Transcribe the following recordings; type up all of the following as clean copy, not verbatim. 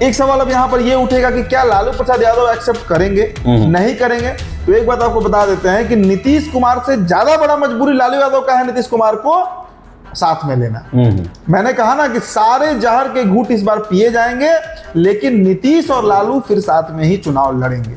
एक सवाल अब यहाँ पर ये उठेगा कि क्या लालू प्रसाद यादव एक्सेप्ट करेंगे, नहीं करेंगे। तो एक बात आपको बता देते हैं कि नीतीश कुमार से ज्यादा बड़ा मजबूरी लालू यादव का है नीतीश कुमार को साथ में लेना। मैंने कहा ना कि सारे जहर के घूंट इस बार पिए जाएंगे, लेकिन नीतीश और लालू फिर साथ में ही चुनाव लड़ेंगे।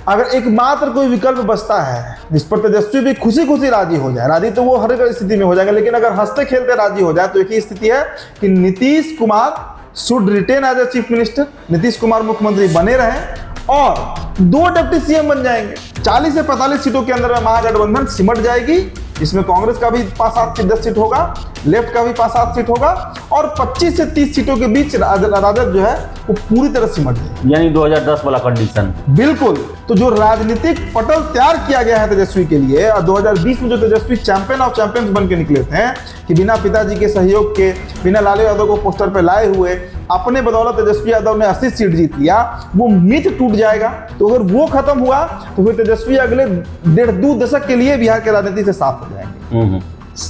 अगर एकमात्र कोई विकल्प बचता है जिस पर तेजस्वी भी खुशी खुशी राजी हो जाए, राजी तो वो हर एक स्थिति में हो जाएंगे, लेकिन अगर हंसते खेलते राजी हो जाए तो एक ही स्थिति है कि Nitish Kumar should retain as a chief minister, Nitish Kumar मुख्यमंत्री बने रहें और 2 डिप्टी सीएम बन जाएंगे। 40 से 45 सीटों के अंदर में महागठबंधन सिमट जाएगी, इसमें कांग्रेस का भी 5-7 10 सीट होगा, लेफ्ट का भी 5-7 सीट होगा और 25 से 30 सीटों के बीच राजद जो है वो पूरी तरह सिमट जाएगी, यानी 2010 वाला कंडीशन। बिल्कुल। तो जो राजनीतिक पटल तैयार किया गया है तेजस्वी के लिए, और 2020 में जो तेजस्वी चैंपियन ऑफ चैंपियंस बन के निकले थे कि बिना पिताजी के सहयोग के, बिना लालू यादव को पोस्टर पे लाए हुए अपने बदौलत तेजस्वी यादव ने 80 सीट जीत लिया, वो मिथ टूट जाएगा। तो अगर वो खत्म हुआ तो फिर तेजस्वी अगले 1.5-2 दशक के लिए बिहार की राजनीति से साफ हो जाएंगे।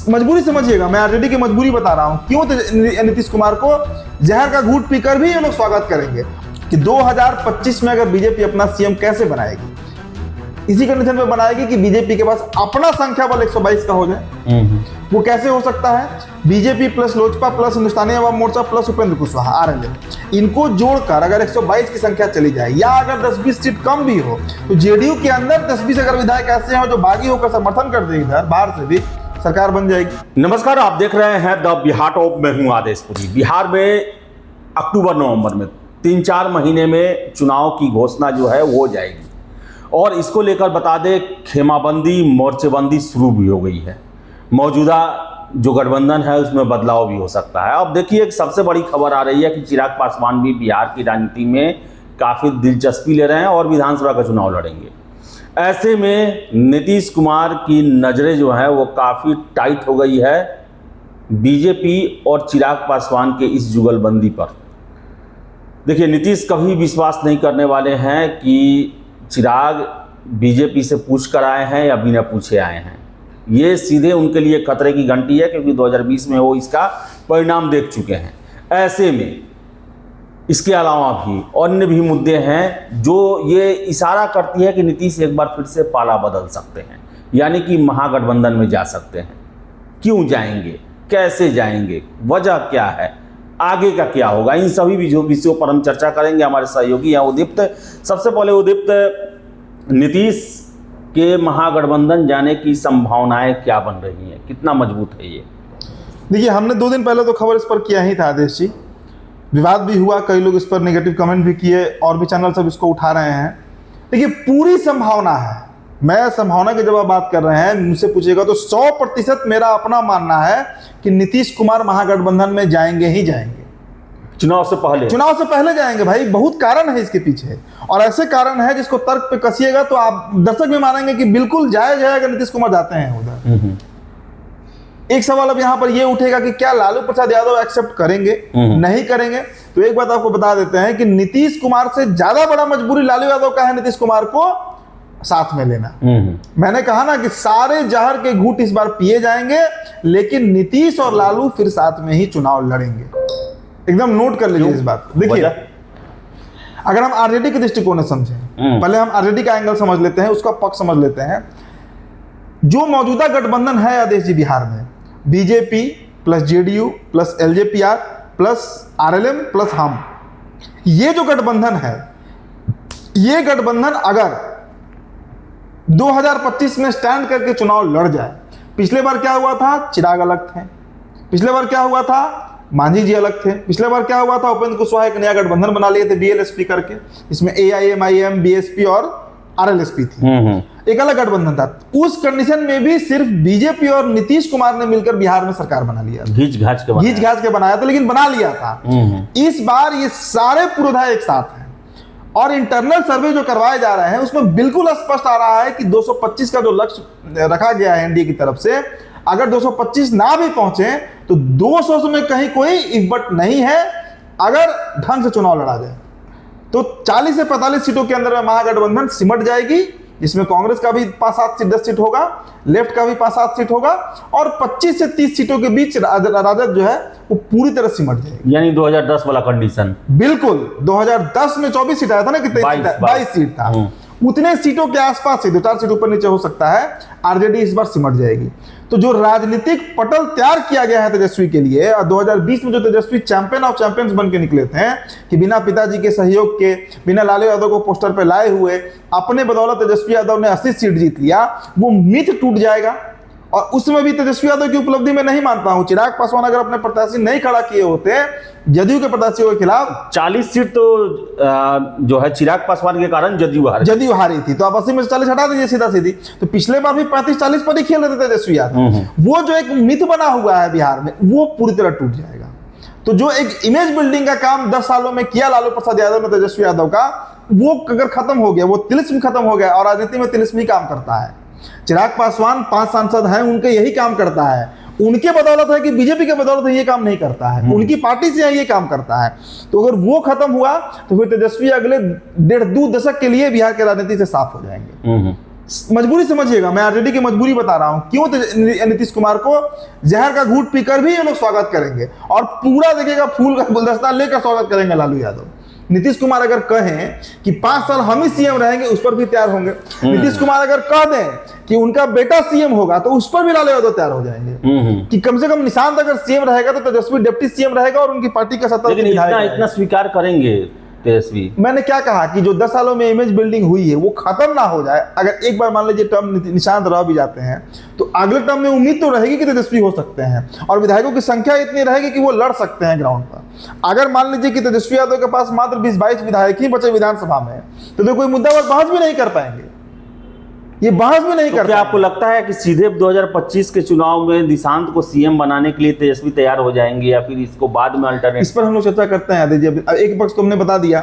मजबूरी समझिएगा, मैं आरजेडी की मजबूरी बता रहा हूं क्यों नीतीश कुमार को जहर का घूंट पीकर भी ये लोग स्वागत करेंगे कि 2025 में अगर बीजेपी अपना सीएम कैसे बनाएगी, इसी कंडीशन में बनाएगी कि बीजेपी के पास अपना संख्या बल 122 का हो जाए। वो कैसे हो सकता है? BJP plus Lojpa plus Hindustani Awam Morcha plus Upendra Kushwaha, RLL, इनको जोड़कर अगर 122 की संख्या चली जाए, या अगर 10-20 सीट कम भी हो तो जेडीयू के अंदर 10-20 अगर विधायक ऐसे हैं जो बागी होकर समर्थन कर दे, इधर बाहर से भी सरकार बन जाएगी। नमस्कार, आप देख रहे हैं द बिहार टॉप। मैं हूं आदेशपुरी। बिहार में अक्टूबर-नवंबर में 3-4 महीने में चुनाव की घोषणा जो है वो हो जाएगी, और इसको लेकर बता दें खेमाबंदी, मोर्चेबंदी शुरू भी हो गई है। मौजूदा जो गठबंधन है उसमें बदलाव भी हो सकता है। अब देखिए, एक सबसे बड़ी खबर आ रही है कि चिराग पासवान भी बिहार की राजनीति में काफ़ी दिलचस्पी ले रहे हैं और विधानसभा का चुनाव लड़ेंगे। ऐसे में नीतीश कुमार की नज़रें जो है वो काफ़ी टाइट हो गई है बीजेपी और चिराग पासवान के इस जुगलबंदी पर। देखिए, नीतीश कभी विश्वास नहीं करने वाले हैं कि चिराग बीजेपी से पूछ कर आए हैं या बिना पूछे आए हैं। ये सीधे उनके लिए खतरे की घंटी है, क्योंकि 2020 में वो इसका परिणाम देख चुके हैं। ऐसे में इसके अलावा भी अन्य भी मुद्दे हैं जो ये इशारा करती है कि नीतीश एक बार फिर से पाला बदल सकते हैं, यानी कि महागठबंधन में जा सकते हैं। क्यों जाएंगे, कैसे जाएंगे, वजह क्या है, आगे का क्या होगा, इन सभी विषयों पर हम चर्चा करेंगे। हमारे सहयोगी हैं उदीप्त। सबसे पहले उदीप्त, नीतीश के महागठबंधन जाने की संभावनाएं क्या बन रही हैं, कितना मजबूत है ये? देखिए, हमने 2 दिन पहले तो खबर इस पर किया ही था आदेश जी, विवाद भी हुआ, कई लोग इस पर नेगेटिव कमेंट भी किए और भी चैनल सब इसको उठा रहे हैं। देखिए, पूरी संभावना है। मैं संभावना की जब आप बात कर रहे हैं, मुझसे पूछेगा तो 100% मेरा अपना मानना है कि नीतीश कुमार महागठबंधन में जाएंगे ही जाएंगे। चुनाव से पहले जाएंगे भाई। बहुत कारण है इसके पीछे, और ऐसे कारण है जिसको तर्क पे कसिएगा तो आप दर्शक भी मानेंगे कि बिल्कुल जायज है अगर नीतीश कुमार जाते हैं उधर। एक सवाल अब यहाँ पर ये उठेगा कि क्या लालू प्रसाद यादव एक्सेप्ट करेंगे, नहीं करेंगे। तो एक बात आपको बता देते हैं कि नीतीश कुमार से ज्यादा बड़ा मजबूरी लालू यादव का है नीतीश कुमार को साथ में लेना। मैंने कहा ना कि सारे जहर के घूंट इस बार पिए जाएंगे, लेकिन नीतीश और लालू फिर साथ में ही चुनाव लड़ेंगे। एकदम नोट कर लीजिए इस बात। देखिए, अगर हम आरजेडी के दृष्टिकोण से समझें, पहले हम आरजेडी का एंगल समझ लेते हैं, उसका पक्ष समझ लेते हैं। जो मौजूदा गठबंधन है आदेश जी बिहार में, BJP plus JDU plus LJPR plus RLM plus हम, ये जो गठबंधन है, ये गठबंधन अगर 2025 में स्टैंड करके चुनाव लड़ जाए, पिछले बार क्या हुआ था, चिराग अलग थे, पिछले बार क्या हुआ था, मांझी जी अलग थे, पिछले बार क्या हुआ था, उपेंद्र कुशवाहा एक नया गठबंधन बना लिए थे बीएलएसपी करके, इसमें एआईएमआईएम बीएसपी और आरएलएसपी थी, एक अलग गठबंधन था। उस कंडीशन में भी सिर्फ बीजेपी और नीतीश कुमार ने मिलकर बिहार में सरकार बना लिया, घींच घाच के बनाया था, लेकिन बना लिया था। इस बार ये सारे पुरोधा एक साथ हैं, और इंटरनल सर्वे जो करवाए जा रहे हैं उसमें बिल्कुल स्पष्ट आ रहा है कि 225 का जो लक्ष्य रखा गया है एनडीए की तरफ से, अगर 225 ना भी पहुंचे तो 200 में कहीं कोई इफ्बट नहीं है अगर ढंग से चुनाव लड़ा जाए। तो 40 से 45 सीटों के अंदर में महागठबंधन सिमट जाएगी जिसमें कांग्रेस का भी 5-7 सीट 10 सीट होगा, लेफ्ट का भी 5-7 सीट होगा और 25 से 30 सीटों के बीच राजद जो है वो पूरी तरह सिमट जाएगी। यानी 2010 वाला कंडीशन। बिल्कुल, 2010 में 24 सीट आया था ना, कितने 22 सीट था, उतने सीटों के आसपास से 2-4 सीट ऊपर नीचे हो सकता है, आरजेडी इस बार सिमट जाएगी। तो जो राजनीतिक पटल तैयार किया गया है तेजस्वी के लिए, और 2020 में जो तेजस्वी चैंपियन ऑफ चैंपियंस बन के निकले थे कि बिना पिताजी के सहयोग के, बिना लालू यादव को पोस्टर पे लाए हुए अपने बदौलत तेजस्वी यादव ने 80 सीट जीत लिया, वो मिथ टूट जाएगा। और उसमें भी तेजस्वी यादव की उपलब्धि में नहीं मानता हूं। चिराग पासवान अगर अपने प्रत्याशी नहीं खड़ा किए होते जदयू के प्रत्याशियों के खिलाफ, 40 सीट तो जो है चिराग पासवान के कारण जदयू हारी थी, तो आप 80 में से 40 हटा दीजिए सीधा सीधी। तो पिछले बार भी 35-40 पर ही खेल रहे थे तेजस्वी यादव। वो जो एक मिथ बना हुआ है बिहार में, वो पूरी तरह टूट जाएगा। तो जो एक इमेज बिल्डिंग का काम 10 सालों में किया लालू प्रसाद यादव ने तेजस्वी यादव का, वो अगर खत्म हो गया, वो तिलिस्म खत्म हो गया, और राजनीति में तिलिस्म ही काम करता है। चिराग पासवान 5 सांसद हैं, उनके यही काम करता है, उनके बदौलत है कि बीजेपी के बदौलत ये काम नहीं करता है, उनकी पार्टी से ये काम करता है। तो अगर वो खत्म हुआ तो फिर तेजस्वी अगले 1.5-2 दशक के लिए बिहार के राजनीति से साफ हो जाएंगे। मजबूरी समझिएगा, मैं आरजेडी की मजबूरी बता रहा हूं। क्यों? नीतीश कुमार को जहर का घूंट पीकर भी ये लोग स्वागत करेंगे और पूरा देखिएगा फूल का गुलदस्ता लेकर स्वागत करेंगे लालू यादव। नीतीश कुमार अगर कहें कि 5 साल हम ही सीएम रहेंगे, उस पर भी तैयार होंगे। नीतीश कुमार अगर कह दें कि उनका बेटा सीएम होगा, तो उस पर भी लालू यादव तैयार हो जाएंगे कि कम से कम निशांत अगर सीएम रहेगा तो तेजस्वी डिप्टी सीएम रहेगा और उनकी पार्टी का 70 इतना स्वीकार करेंगे तेजस्वी। मैंने क्या कहा कि जो 10 सालों में इमेज बिल्डिंग हुई है वो खत्म ना हो जाए। अगर एक बार मान लीजिए टर्म निशांत रह भी जाते हैं, तो अगले टर्म में उम्मीद तो रहेगी कि तेजस्वी हो सकते हैं और विधायकों की संख्या इतनी रहेगी कि वो लड़ सकते हैं ग्राउंड पर। अगर मान लीजिए कि तेजस्वी यादव के पास मात्र 20-22 विधायक ही बचे विधानसभा में, तो कोई मुद्दा पर बहस भी नहीं कर पाएंगे, ये बहस भी नहीं करते। क्या आपको लगता है कि सीधे 2025 के चुनाव में निशांत को सीएम बनाने के लिए तेजस्वी तैयार हो जाएंगे, या फिर इसको बाद में अल्टरनेट? इस पर हम लोग चर्चा करते हैं। अब एक पक्ष तुमने बता दिया,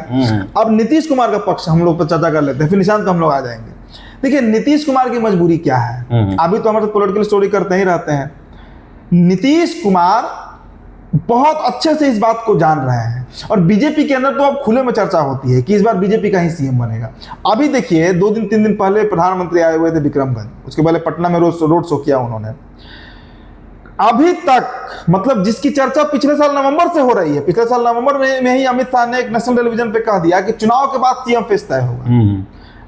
अब नीतीश कुमार का पक्ष हम लोग पर चर्चा कर लेते हैं, फिर निशांत को हम लोग आ जाएंगे। देखिए नीतीश कुमार की मजबूरी क्या है, अभी तो हमारे पॉलिटिकल स्टोरी करते ही रहते हैं। नीतीश कुमार बहुत अच्छे से इस बात को जान रहे हैं और बीजेपी के अंदर तो अब खुले में चर्चा होती है कि इस बार बीजेपी का ही सीएम बनेगा। अभी देखिए 2-3 दिन पहले प्रधानमंत्री आए हुए थे विक्रमगंज, उसके पहले पटना में रोड शो किया उन्होंने। अभी तक मतलब जिसकी चर्चा पिछले साल नवंबर से हो रही है, पिछले साल नवंबर में ही अमित शाह ने एक नेशनल टेलीविजन पे कह दिया कि चुनाव के बाद सीएम फेस तय होगा।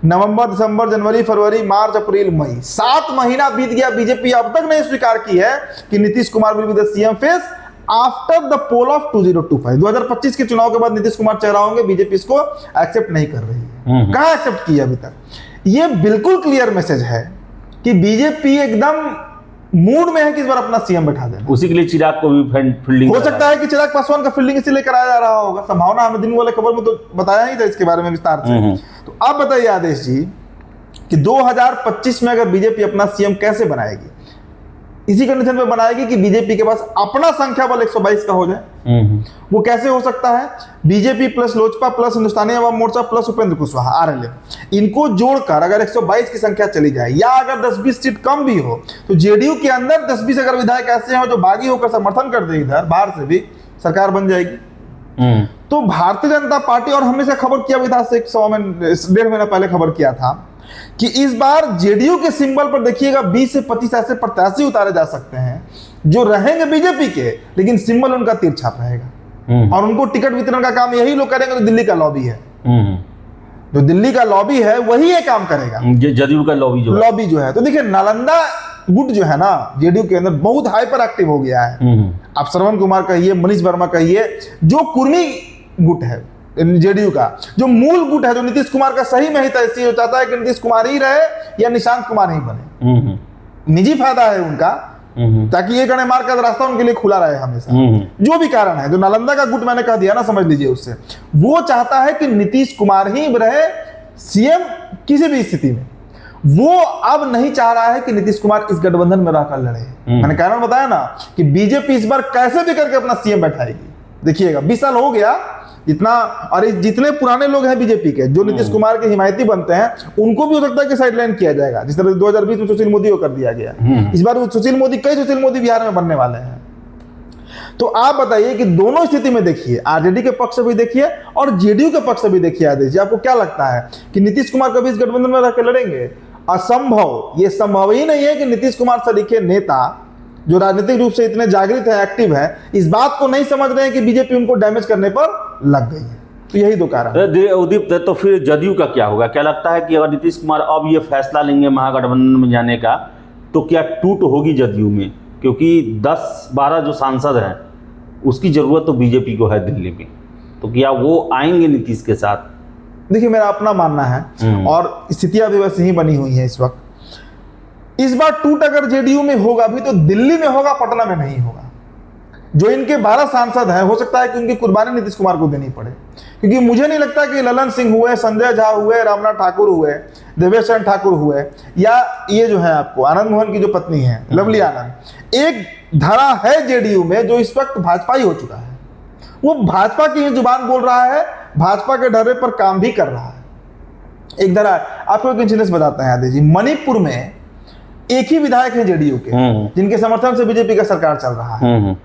नवंबर, दिसंबर, जनवरी, फरवरी, मार्च, अप्रैल, मई, 7 महीना बीत गया, बीजेपी अब तक नहीं स्वीकार की है कि Nitish Kumar will be the CM face after the poll of 2025। 2025 के चुनाव के बाद नीतीश कुमार चेहरा होंगे, बीजेपी इसको एक्सेप्ट नहीं कर रही है। कहां एक्सेप्ट किया अभी तक? ये बिल्कुल क्लियर मैसेज है कि बीजेपी एकदम मूड में है कि इस बार अपना सीएम बैठा देना। उसी के लिए चिराग को भी फील्डिंग हो सकता है कि चिराग पासवान का फील्डिंग इसीलिए कराया जा रहा होगा, संभावना हमें दिन वाले खबर में तो बताया ही था इसके बारे में विस्तार से। तो अब बताइए आदेश जी कि 2025 में अगर बीजेपी अपना सीएम कैसे बनाएगी? इसी कंडीशन पे बनाएगी कि बीजेपी के पास अपना संख्या बल 122 का हो जाए। वो कैसे हो सकता है? BJP plus Lojpa plus Hindustani Awam Morcha plus Upendra Kushwaha आरएलएफ, इनको जोड़कर अगर 122 की संख्या चली जाए, या अगर 10-20 सीट कम भी हो, तो जेडीयू के अंदर 10-20 अगर विधायक ऐसे हो जो बागी होकर समर्थन कर दे, इधर बाहर से भी सरकार बन जाएगी। तो भारतीय जनता पार्टी, और हमेशा खबर किया भी था, 1.5 महीना पहले खबर किया था कि इस बार जेडीयू के सिंबल पर देखिएगा 20 से 25 ऐसे प्रत्याशी उतारे जा सकते हैं जो रहेंगे बीजेपी के, लेकिन सिंबल उनका तिरछा रहेगा और उनको टिकट वितरण का काम यही लोग करेंगे। तो दिल्ली का लॉबी है, जो दिल्ली का लॉबी है वही ये काम करेगा, जदयू का लॉबी जो है। तो देखिए नालंदा गुट जो है ना जेडीयू के अंदर बहुत हाइपर एक्टिव हो गया है। आप श्रवण कुमार कहिए, मनीष वर्मा कहिए, जो कुर्मी गुट है जेडीयू का, जो मूल गुट है, जो नीतीश कुमार का सही में ही तैसी हो चाहता है कि नीतीश कुमार ही रहे या निशांत कुमार ही बने, निजी फायदा है उनका, ताकि ये गणे मार का रास्ता उनके लिए खुला रहे हमेशा। जो भी कारण है, जो नालंदा का गुट मैंने कह दिया ना, समझ लीजिए उससे, वो चाहता है कि नीतीश कुमार ही रहे सीएम किसी भी स्थिति में। वो अब नहीं चाह रहा है कि नीतीश कुमार इस गठबंधन में रहकर लड़े। मैंने कारण बताया ना कि बीजेपी इस बार कैसे भी करके अपना सीएम बैठाएगी। देखिएगा 20 साल हो गया इतना, और जितने पुराने लोग हैं बीजेपी के जो नीतीश कुमार के हिमायती बनते हैं, उनको भी हो सकता है कि साइडलाइन किया जाएगा, जिस तरह 2020 में सुशील मोदी को कर दिया गया। इस बार सुशील मोदी, कई सुशील मोदी बिहार में बनने वाले हैं। तो आप बताइए कि दोनों स्थिति में देखिए, आरजेडी के पक्ष से भी देखिए और जेडीयू के पक्ष से भी देखिए आदेश जी, आपको क्या लगता है कि नीतीश कुमार कभी इस गठबंधन में रहकर लड़ेंगे? असंभव, ये संभव ही नहीं है कि नीतीश कुमार सरीखे नेता जो राजनीतिक रूप से इतने जागृत है, एक्टिव है, इस बात को नहीं समझ रहे हैं कि बीजेपी उनको डैमेज करने पर लग गई है। तो यही दो कारण। उदीप, तो फिर जदयू का क्या होगा? क्या लगता है कि अगर नीतीश कुमार अब ये फैसला लेंगे महागठबंधन में जाने का, तो क्या टूट होगी जदयू में? क्योंकि 10-12 जो सांसद हैं उसकी जरूरत तो बीजेपी को है दिल्ली में, तो क्या वो आएंगे नीतीश के साथ? देखिए, मेरा अपना मानना है और स्थितियां भी वैसे ही बनी हुई है इस वक्त। इस बार टूट अगर जेडीयू में होगा भी तो दिल्ली में होगा, पटना में नहीं होगा। जो इनके 12 सांसद हैं, हो सकता है कि उनकी कुर्बानी नीतीश कुमार को देनी पड़े, क्योंकि मुझे नहीं लगता कि ललन सिंह हुए, संजय झा हुए, रामनाथ ठाकुर हुए, देवेश चंद्र ठाकुर हुए, या ये जो है आपको आनंद मोहन की जो पत्नी है लवली आनंद, एक धारा है जेडीयू में जो इस वक्त भाजपा ही हो चुका है। वो भाजपा की ही जुबान बोल रहा है, भाजपा के डरे पर काम भी कर रहा है। एक धारा, आपको एक इंसिडेंस बताते हैं आदि जी। मणिपुर में एक ही विधायक है जेडीयू के जिनके समर्थन से बीजेपी का सरकार चल रहा है।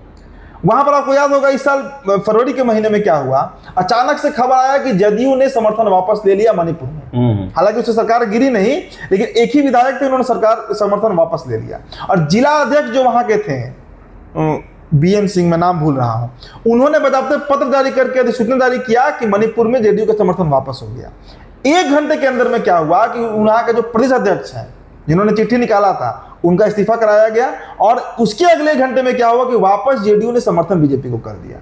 वहां पर आपको याद होगा इस साल फरवरी के महीने में क्या हुआ, अचानक से खबर आया कि जदयू ने समर्थन वापस ले लिया मणिपुर में। हालांकि उससे सरकार गिरी नहीं, लेकिन एक ही विधायक थे, उन्होंने सरकार समर्थन वापस ले लिया। और जिला अध्यक्ष जो वहां के थे, बीएन सिंह, मैं नाम भूल रहा हूं, उन्होंने बताते पत्र जारी करके अधिसूचना जारी किया कि मणिपुर में जेडीयू का समर्थन वापस हो गया। 1 घंटे के अंदर में क्या हुआ कि वहां के जो प्रदेश अध्यक्ष हैं जिन्होंने चिट्ठी निकाला था, उनका इस्तीफा कराया गया, और उसके अगले घंटे में क्या हुआ कि वापस जेडीयू ने समर्थन बीजेपी को कर दिया।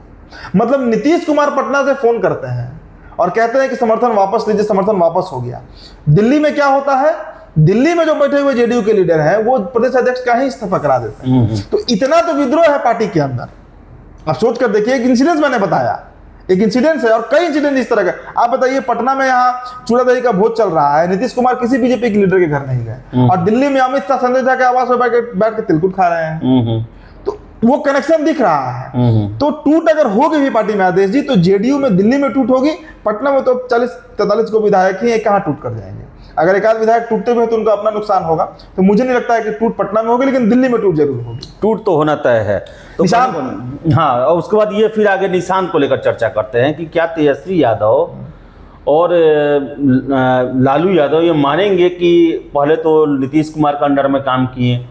मतलब नीतीश कुमार पटना से फोन करते हैं और कहते हैं कि समर्थन वापस लीजिए, समर्थन वापस हो गया। दिल्ली में क्या होता है, दिल्ली में जो बैठे हुए जेडीयू के लीडर हैं वो प्रदेश अध्यक्ष का ही इस्तीफा करा देते हैं। तो इतना तो विद्रोह है पार्टी के अंदर। आप सोच कर देखिए, एक इंसिडेंस मैंने बताया, एक इंसिडेंस है और कई इंसिडेंट इस तरह का। आप बताइए, पटना में यहाँ चूड़ा दही का भोज चल रहा है, नीतीश कुमार किसी बीजेपी के लीडर के घर नहीं गए, और दिल्ली में अमित शाह संजय झा के आवास में बैठ के तिलकुट खा रहे हैं। तो वो कनेक्शन दिख रहा है। तो टूट अगर होगी भी पार्टी में आदेश जी, तो जेडीयू में दिल्ली में टूट होगी, पटना में तो 40-43 को विधायक ही कहाँ टूट कर जाएंगे। अगर एक आध विधायक टूटते हुए तो उनका अपना नुकसान होगा। तो मुझे नहीं लगता है कि टूट पटना में होगी, लेकिन दिल्ली में टूट जरूर होगी। टूट तो होना तय है। तो निशान, हाँ, और उसके बाद ये फिर आगे निशान को लेकर चर्चा करते हैं कि क्या तेजस्वी यादव और लालू यादव ये मानेंगे कि पहले तो नीतीश कुमार के अंडर में काम किए,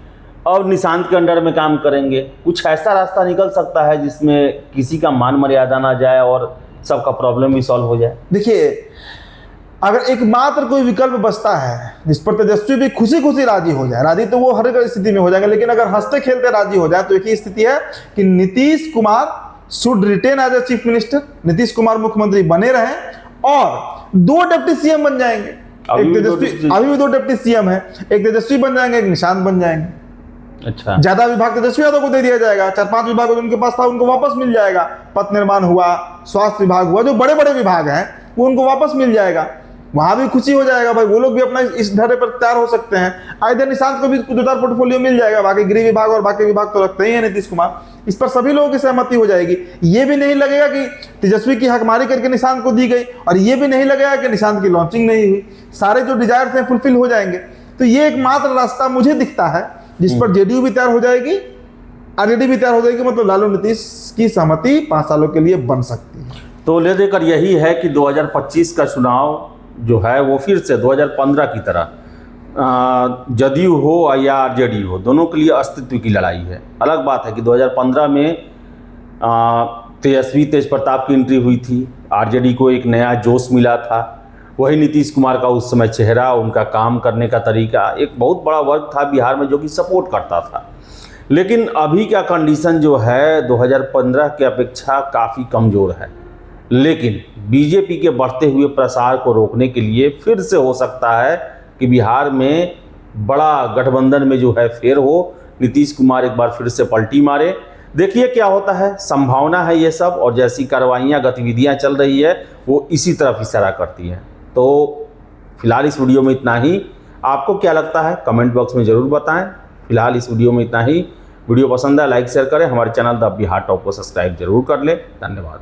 और निशांत के अंडर में काम करेंगे। कुछ ऐसा रास्ता निकल सकता है जिसमें किसी का मान मर्यादा ना जाए और सबका प्रॉब्लम भी सॉल्व हो जाए। देखिए, अगर एकमात्र कोई विकल्प बचता है जिस पर तेजस्वी भी खुशी खुशी राजी हो जाए, राजी तो वो हर एक स्थिति में हो जाएंगे, लेकिन अगर हंसते खेलते राजी हो जाए, तो एक ही स्थिति है कि Nitish Kumar should retain as a chief minister, Nitish Kumar मुख्यमंत्री बने रहें और 2 डिप्टी सीएम बन जाएंगे। एक तेजस्वी, अभी भी 2 डिप्टी सीएम है, एक तेजस्वी बन जाएंगे, एक निशांत बन जाएंगे। अच्छा, ज्यादा विभाग तेजस्वी यादव को दे दिया जाएगा, 4-5 विभाग उनके पास था उनको वापस मिल जाएगा। पथ निर्माण हुआ, स्वास्थ्य विभाग हुआ, जो बड़े बड़े विभाग हैं वो उनको वापस मिल जाएगा। वहां भी खुशी हो जाएगा भाई, वो लोग भी अपना इस ढर्रे पर तैयार हो सकते हैं। इधर निशांत को भी 2-4 पोर्टफोलियो मिल जाएगा, बाकी गृह विभाग और बाकी विभाग तो रखते ही है नीतीश कुमार। इस पर सभी लोगों की सहमति हो जाएगी। ये भी नहीं लगेगा कि तेजस्वी की हकमारी करके निशांत को दी गई, और ये भी नहीं लगेगा कि निशांत की लॉन्चिंग नहीं हुई। सारे जो डिजायर थे फुलफिल हो जाएंगे। तो ये एकमात्र रास्ता मुझे दिखता है जिस पर जेडीयू भी तैयार हो जाएगी, आरजेडी भी तैयार हो जाएगी। मतलब लालू नीतीश की सहमति 5 सालों के लिए बन सकती है। तो ले देकर यही है कि 2025 का चुनाव जो है वो फिर से 2015 की तरह जदयू हो या आरजेडी हो, दोनों के लिए अस्तित्व की लड़ाई है। अलग बात है कि 2015 में तेजस्वी तेज प्रताप की एंट्री हुई थी, आरजेडी को एक नया जोश मिला था। वही नीतीश कुमार का उस समय चेहरा, उनका काम करने का तरीका, एक बहुत बड़ा वर्ग था बिहार में जो कि सपोर्ट करता था। लेकिन अभी का कंडीशन जो है 2015 के अपेक्षा काफ़ी कमज़ोर है। लेकिन बीजेपी के बढ़ते हुए प्रसार को रोकने के लिए फिर से हो सकता है कि बिहार में बड़ा गठबंधन में जो है फेर हो, नीतीश कुमार एक बार फिर से पलटी मारे। देखिए क्या होता है, संभावना है ये सब, और जैसी कार्रवाइयाँ गतिविधियाँ चल रही है वो इसी तरफ इशारा करती हैं। तो फिलहाल इस वीडियो में इतना ही। आपको क्या लगता है कमेंट बॉक्स में ज़रूर बताएं। फिलहाल इस वीडियो में इतना ही। वीडियो पसंद है लाइक शेयर करें, हमारे चैनल द बिहार टॉप को सब्सक्राइब जरूर कर लें। धन्यवाद।